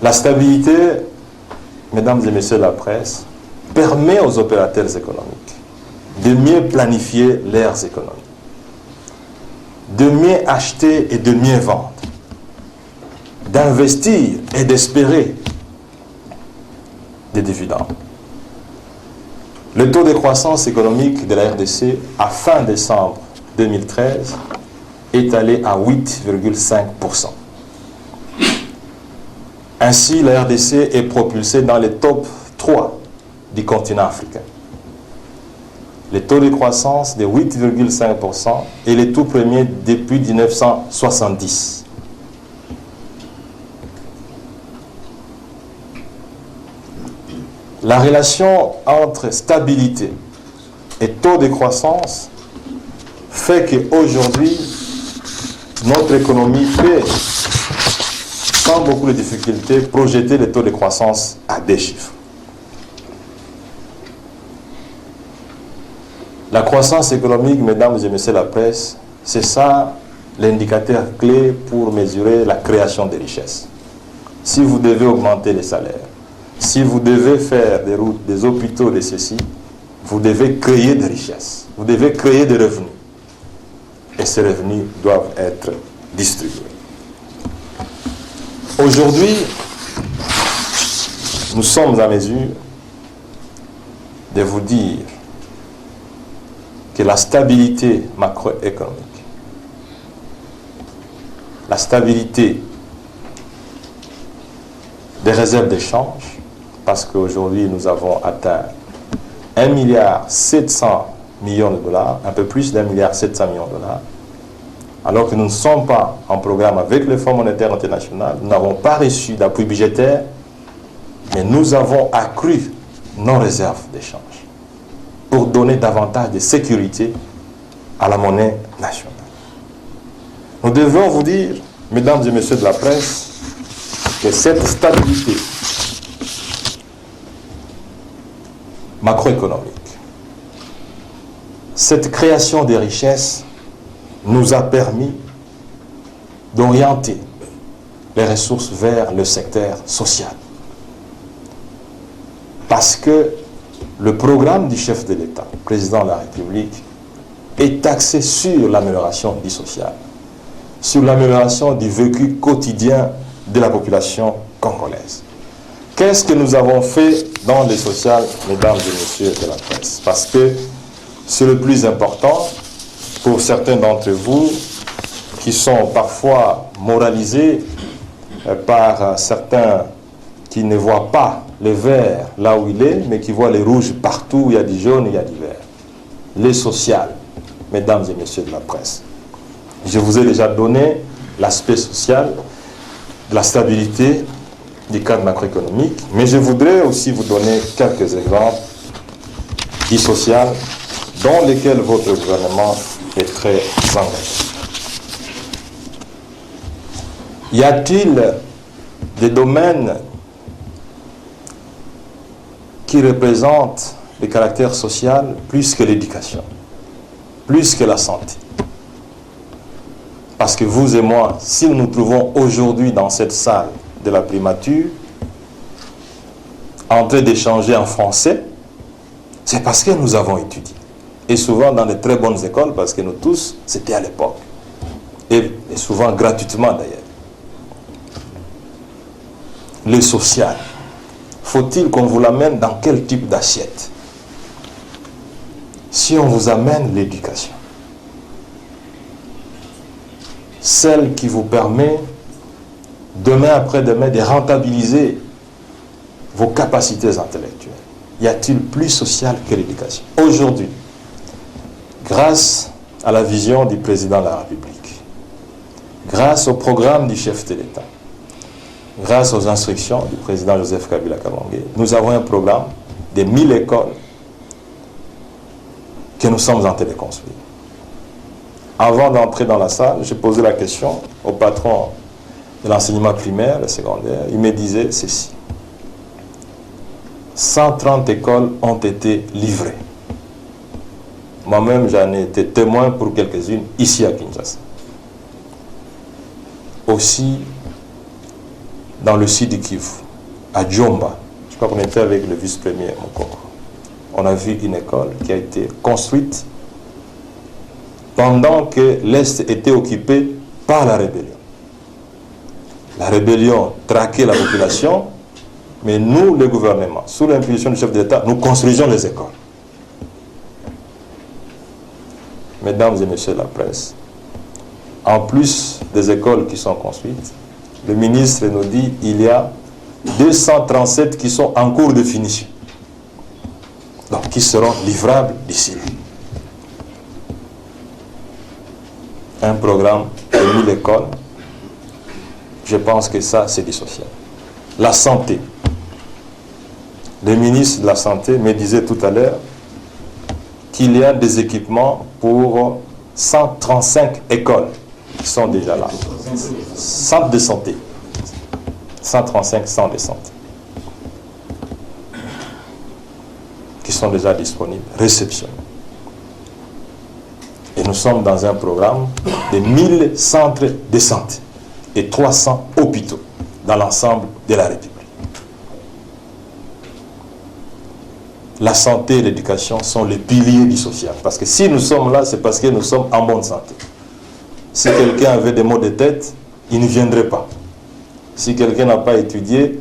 La stabilité, mesdames et messieurs de la presse, permet aux opérateurs économiques de mieux planifier leurs économies, de mieux acheter et de mieux vendre, d'investir et d'espérer des dividendes. Le taux de croissance économique de la RDC à fin décembre 2013 est allé à 8,5%. Ainsi, la RDC est propulsée dans les top 3 du continent africain. Le taux de croissance de 8,5% est le tout premier depuis 1970. La relation entre stabilité et taux de croissance fait qu'aujourd'hui, notre économie peut, sans beaucoup de difficultés, projeter les taux de croissance à des chiffres. La croissance économique, mesdames et messieurs de la presse, c'est ça l'indicateur clé pour mesurer la création de richesses. Si vous devez augmenter les salaires, si vous devez faire des routes, des hôpitaux, de ceci, vous devez créer des richesses, vous devez créer des revenus. Et ces revenus doivent être distribués. Aujourd'hui, nous sommes à mesure de vous dire que la stabilité macroéconomique, la stabilité des réserves d'échange, parce qu'aujourd'hui nous avons atteint 1,7 milliard de dollars, un peu plus d'1,7 milliard de dollars, alors que nous ne sommes pas en programme avec le Fonds monétaire international, nous n'avons pas reçu d'appui budgétaire, mais nous avons accru nos réserves d'échange pour donner davantage de sécurité à la monnaie nationale. Nous devons vous dire, mesdames et messieurs de la presse, que cette stabilité macroéconomique, cette création de richesses nous a permis d'orienter les ressources vers le secteur social. Parce que le programme du chef de l'État, président de la République, est axé sur l'amélioration du social, sur l'amélioration du vécu quotidien de la population congolaise. Qu'est-ce que nous avons fait dans le social, mesdames et messieurs de la presse? Parce que c'est le plus important pour certains d'entre vous qui sont parfois moralisés par certains qui ne voient pas le vert là où il est, mais qui voient les rouges partout, il y a du jaune, il y a du vert. Le social, mesdames et messieurs de la presse. Je vous ai déjà donné l'aspect social de la stabilité du cadre macroéconomique, mais je voudrais aussi vous donner quelques exemples du social dans lesquels votre gouvernement est très engagé. Y a-t-il des domaines qui représentent le caractère social plus que l'éducation, plus que la santé? Parce que vous et moi, si nous nous trouvons aujourd'hui dans cette salle de la primature, en train d'échanger en français, c'est parce que nous avons étudié. Et souvent dans de très bonnes écoles, parce que nous tous, c'était à l'époque. Et souvent gratuitement d'ailleurs. Le social, faut-il qu'on vous l'amène dans quel type d'assiette? Si on vous amène l'éducation, celle qui vous permet demain après-demain de rentabiliser vos capacités intellectuelles. Y a-t-il plus social que l'éducation? Aujourd'hui, grâce à la vision du président de la République, grâce au programme du chef de l'État, grâce aux instructions du président Joseph Kabila Kabange, nous avons un programme de 1000 écoles que nous sommes en train de construire. Avant d'entrer dans la salle, j'ai posé la question au patron de l'enseignement primaire et secondaire. Il me disait ceci: 130 écoles ont été livrées. Moi-même, j'en ai été témoin pour quelques-unes ici à Kinshasa. aussi dans le sud du Kivu, à Djomba. Je crois qu'on était avec le vice-premier Mokoko. On a vu une école qui a été construite pendant que l'Est était occupé par la rébellion. La rébellion traquait la population, mais nous, le gouvernement, sous l'impulsion du chef d'État, nous construisions les écoles. Mesdames et messieurs de la presse, en plus des écoles qui sont construites, le ministre nous dit qu'il y a 237 qui sont en cours de finition, donc qui seront livrables d'ici. Un programme de 1000 écoles, je pense que ça, c'est du social. La santé. Le ministre de la Santé me disait tout à l'heure qu'il y a des équipements pour 135 écoles qui sont déjà là. Centres de santé. 135 centres de santé qui sont déjà disponibles, réceptionnés. Et nous sommes dans un programme de 1000 centres de santé et 300 hôpitaux dans l'ensemble de la République. La santé et l'éducation sont les piliers du social. Parce que si nous sommes là, c'est parce que nous sommes en bonne santé. Si quelqu'un avait des maux de tête, il ne viendrait pas. Si quelqu'un n'a pas étudié,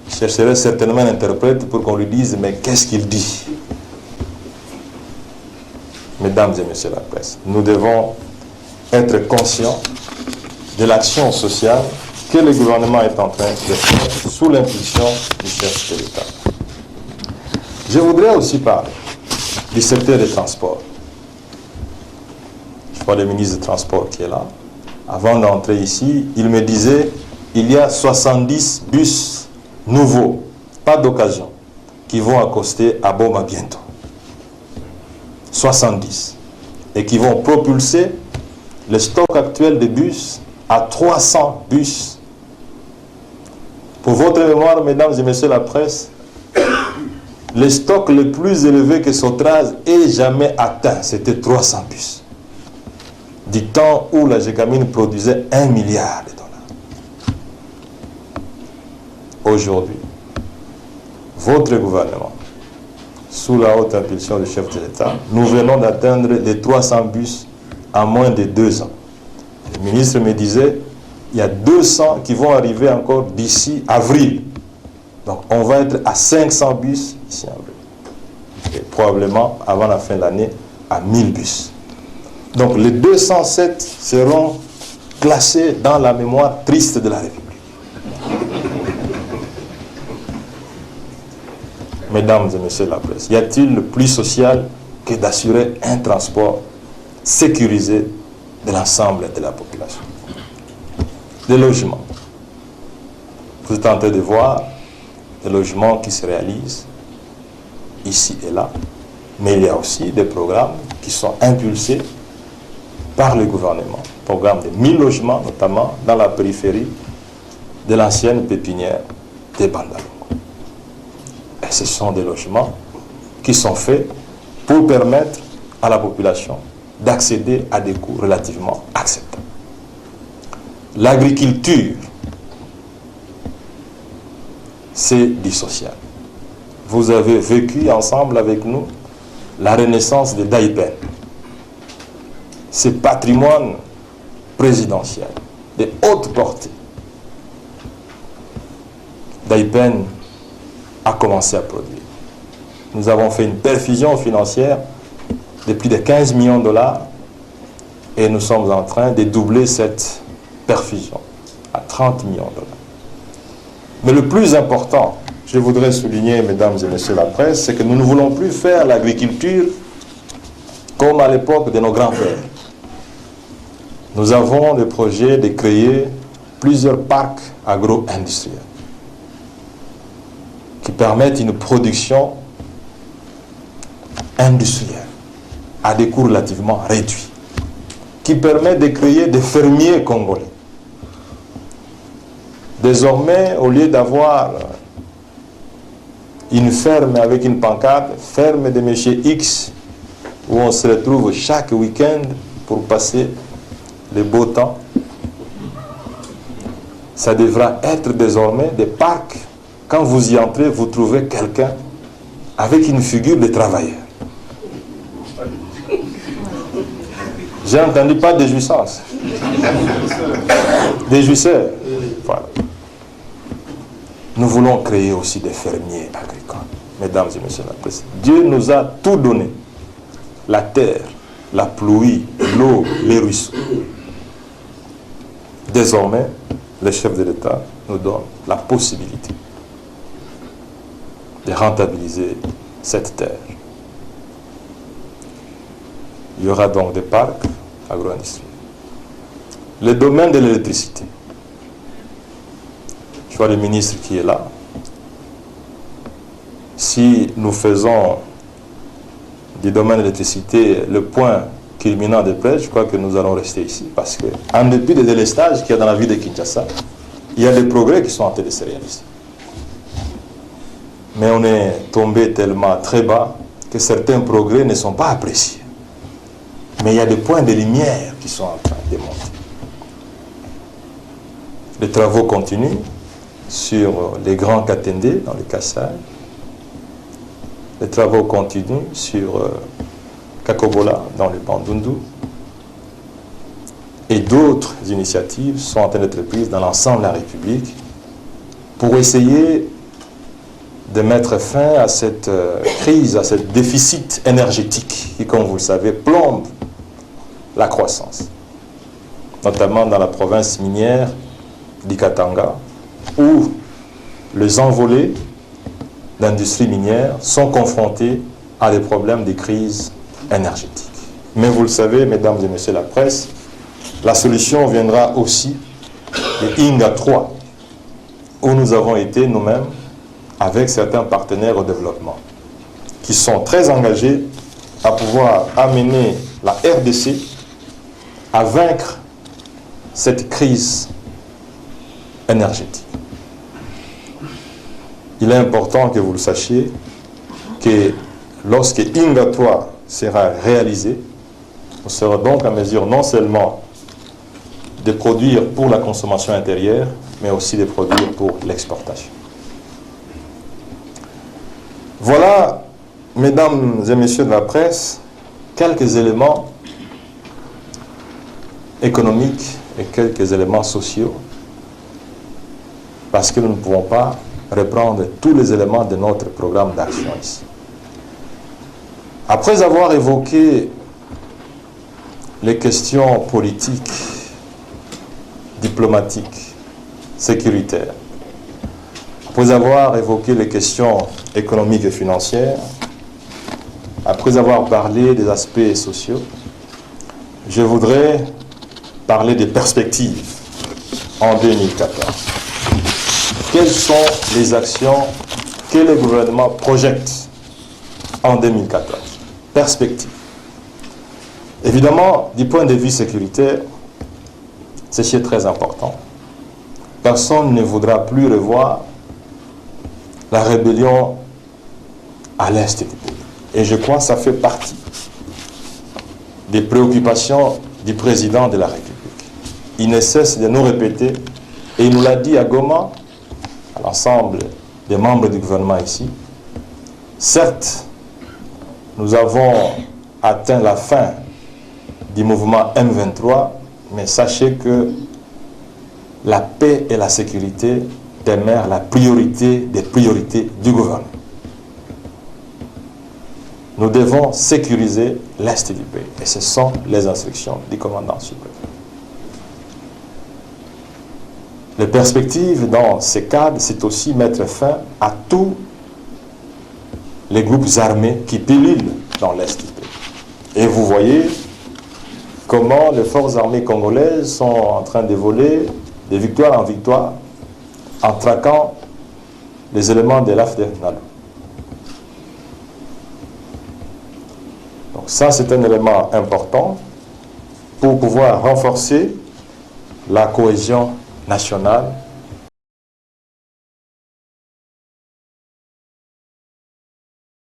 il chercherait certainement un interprète pour qu'on lui dise « mais qu'est-ce qu'il dit ?» Mesdames et messieurs de la presse, nous devons être conscients de l'action sociale que le gouvernement est en train de faire sous l'impulsion du chef de l'État. Je voudrais aussi parler du secteur des transports. Je vois le ministre des Transports qui est là. Avant d'entrer ici, il me disait il y a 70 bus nouveaux, pas d'occasion, qui vont accoster à Boma bientôt. 70. Et qui vont propulser le stock actuel de bus à 300 bus. Pour votre mémoire, mesdames et messieurs de la presse, le stock le plus élevé que Sotraz ait jamais atteint, c'était 300 bus. Du temps où la Gécamine produisait 1 milliard de dollars. Aujourd'hui, votre gouvernement, sous la haute impulsion du chef de l'État, nous venons d'atteindre les 300 bus en moins de 2 ans. Le ministre me disait, il y a 200 qui vont arriver encore d'ici avril. Donc on va être à 500 bus ici en avril. Et probablement, avant la fin de l'année, à 1000 bus. Donc les 207 seront classés dans la mémoire triste de la République. Mesdames et messieurs de la presse, y a-t-il le plus social que d'assurer un transport sécurisé de l'ensemble de la population? Des logements. Vous êtes en train de voir des logements qui se réalisent ici et là, mais il y a aussi des programmes qui sont impulsés par le gouvernement. Programme de 1000 logements, notamment dans la périphérie de l'ancienne pépinière des Bandalongo. Et ce sont des logements qui sont faits pour permettre à la population d'accéder à des coûts relativement acceptables. L'agriculture, c'est du social. Vous avez vécu ensemble avec nous la renaissance de Daipen. C'est patrimoine présidentiel de haute portée. Daipen a commencé à produire. Nous avons fait une perfusion financière de plus de 15 millions de dollars et nous sommes en train de doubler cette perfusion à 30 millions de dollars. Mais le plus important, je voudrais souligner, mesdames et messieurs de la presse, c'est que nous ne voulons plus faire l'agriculture comme à l'époque de nos grands-pères. Nous avons le projet de créer plusieurs parcs agro-industriels qui permettent une production industrielle à des coûts relativement réduits, qui permettent de créer des fermiers congolais. Désormais, au lieu d'avoir une ferme avec une pancarte, ferme de M. X, où on se retrouve chaque week-end pour passer le beau temps, ça devra être désormais des parcs. Quand vous y entrez, vous trouvez quelqu'un avec une figure de travailleur. J'ai entendu pas de jouissance. Des jouisseurs. Voilà. Nous voulons créer aussi des fermiers agricoles. Mesdames et messieurs la presse, Dieu nous a tout donné. La terre, la pluie, l'eau, les ruisseaux. Désormais, le chef de l'État nous donne la possibilité de rentabiliser cette terre. Il y aura donc des parcs agro-industriels. Le domaine de l'électricité. Je vois le ministre qui est là. Si nous faisons du domaine de l'électricité le point culminant de près, je crois que nous allons rester ici. Parce que, en dépit des délestages qu'il y a dans la ville de Kinshasa, il y a des progrès qui sont en train de se réaliser. Mais on est tombé tellement très bas que certains progrès ne sont pas appréciés. Mais il y a des points de lumière qui sont en train de monter. Les travaux continuent sur les grands Katende dans le Kassai. Les travaux continuent sur Kakobola dans le Bandundu. Et d'autres initiatives sont en train d'être prises dans l'ensemble de la République pour essayer de mettre fin à cette crise, à ce déficit énergétique qui, comme vous le savez, plombe la croissance. Notamment dans la province minière d'Ikatanga, où les envolées d'industrie minière sont confrontés à des problèmes de crise énergétique. Mais vous le savez, mesdames et messieurs la presse, la solution viendra aussi de Inga 3, où nous avons été nous-mêmes avec certains partenaires au développement, qui sont très engagés à pouvoir amener la RDC à vaincre cette crise énergétique. Il est important que vous le sachiez que lorsque Inga 3 sera réalisé, on sera donc en mesure non seulement de produire pour la consommation intérieure, mais aussi de produire pour l'exportation. Voilà, mesdames et messieurs de la presse, quelques éléments économiques et quelques éléments sociaux, parce que nous ne pouvons pas reprendre tous les éléments de notre programme d'action ici. Après avoir évoqué les questions politiques, diplomatiques, sécuritaires, après avoir évoqué les questions économiques et financières, après avoir parlé des aspects sociaux, je voudrais parler des perspectives en 2014. Quelles sont les actions que le gouvernement projette en 2014? Perspectives. Évidemment, du point de vue sécuritaire, ceci est très important. Personne ne voudra plus revoir la rébellion à l'est du pays. Et je crois que ça fait partie des préoccupations du président de la République. Il ne cesse de nous répéter, et il nous l'a dit à Goma, à l'ensemble des membres du gouvernement ici. Certes, nous avons atteint la fin du mouvement M23, mais sachez que la paix et la sécurité demeurent la priorité des priorités du gouvernement. Nous devons sécuriser l'Est du pays. Et ce sont les instructions du commandant suprême. Les perspectives dans ces cadres, c'est aussi mettre fin à tous les groupes armés qui pilulent dans l'Est du pays. Et vous voyez comment les forces armées congolaises sont en train de voler de victoire en victoire en traquant les éléments de l'AFDEL-NALU. Donc ça, c'est un élément important pour pouvoir renforcer la cohésion nationale